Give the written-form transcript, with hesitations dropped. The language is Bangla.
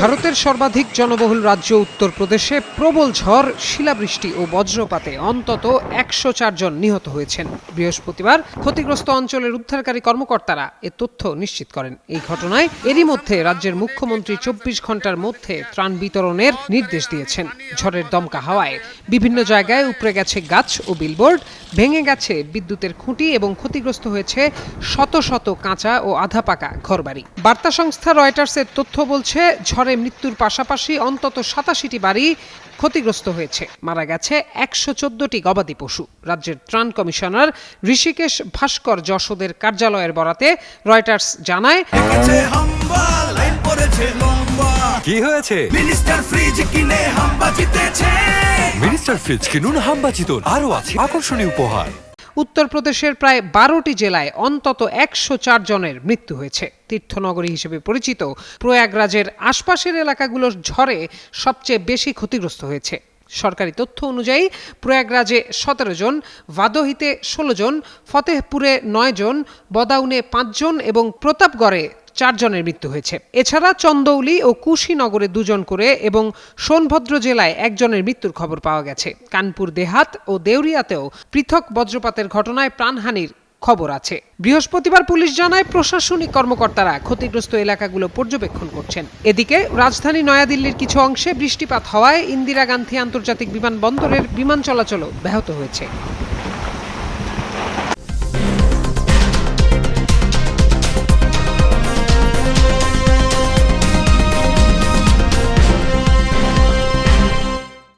ভারতের সর্বাধিক জনবহুল রাজ্য উত্তরপ্রদেশে প্রবল ঝড়, শিলাবৃষ্টি ও বজ্রপাতে অন্তত ১০৪ জন নিহত হয়েছেন। বৃহস্পতিবার ক্ষতিগ্রস্ত অঞ্চলের উদ্ধারকারী কর্মকর্তারা এ তথ্য নিশ্চিত করেন। এই ঘটনায় এরই মধ্যে রাজ্যের মুখ্যমন্ত্রী ২৪ ঘন্টার মধ্যে ত্রাণ বিতরণের নির্দেশ দিয়েছেন। ঝড়ের দমকা হাওয়ায় বিভিন্ন জায়গায় উপড়ে গেছে গাছ ও বিলবোর্ড, ভেঙে গেছে বিদ্যুতের খুঁটি এবং ক্ষতিগ্রস্ত হয়েছে শত শত কাঁচা ও আধা পাকা ঘরবাড়ি। বার্তা সংস্থা রয়টার্সের তথ্য বলছে, ঝড়ে মৃত্যুর পাশাপাশি অন্তত ৮৭টি বাড়ি ক্ষতিগ্রস্ত হয়েছে। মারা গেছে ১১৪টি গবাদি পশু। রাজ্যের ত্রাণ কমিশনার ঋষিকেশ ভাস্কর যশোদের কার্যালয়ের বরাতে রয়টার্স জানায়, কি হয়েছে? মিনিস্টার ফ্রিজ কিনে হাম্বা জিতেছে। মিনিস্টার ফ্রিজ কিনুন, হাম্বা জিতুন। আরো আছে আকর্ষণীয় উপহার। উত্তরপ্রদেশের প্রায় ১২টি জেলায় অন্তত ১০৪ জনের মৃত্যু হয়েছে। তীর্থনগরী হিসেবে পরিচিত প্রয়াগরাজের আশপাশের এলাকাগুলোর ঝড়ে সবচেয়ে বেশি ক্ষতিগ্রস্ত হয়েছে। সরকারি তথ্য অনুযায়ী প্রয়াগরাজে ১৭ জন, ভাদোহিতে ১৬ জন, ফতেহপুরে ৯ জন, বদাউনে ৫ জন এবং প্রতাপগড়ে ৪ জনের মৃত্যু হয়েছে। এছাড়া চন্দৌলি ও কুশীনগরে ২ জন করে এবং সোনভদ্র জেলায় ১ জনের মৃত্যুর খবর পাওয়া গেছে। কানপুর দেহাত ও দেউরিয়াতেও পৃথক বজ্রপাতের ঘটনায় প্রাণহানির খবর আছে। বৃহস্পতিবার পুলিশ জানায়, প্রশাসনিক কর্মকর্তারা ক্ষতিগ্রস্ত এলাকাগুলো পর্যবেক্ষণ করছেন। এদিকে রাজধানী নয়াদিল্লির কিছু অংশে বৃষ্টিপাত হওয়ায় ইন্দিরা গান্ধী আন্তর্জাতিক বিমানবন্দরের বিমান চলাচলও ব্যাহত হয়েছে।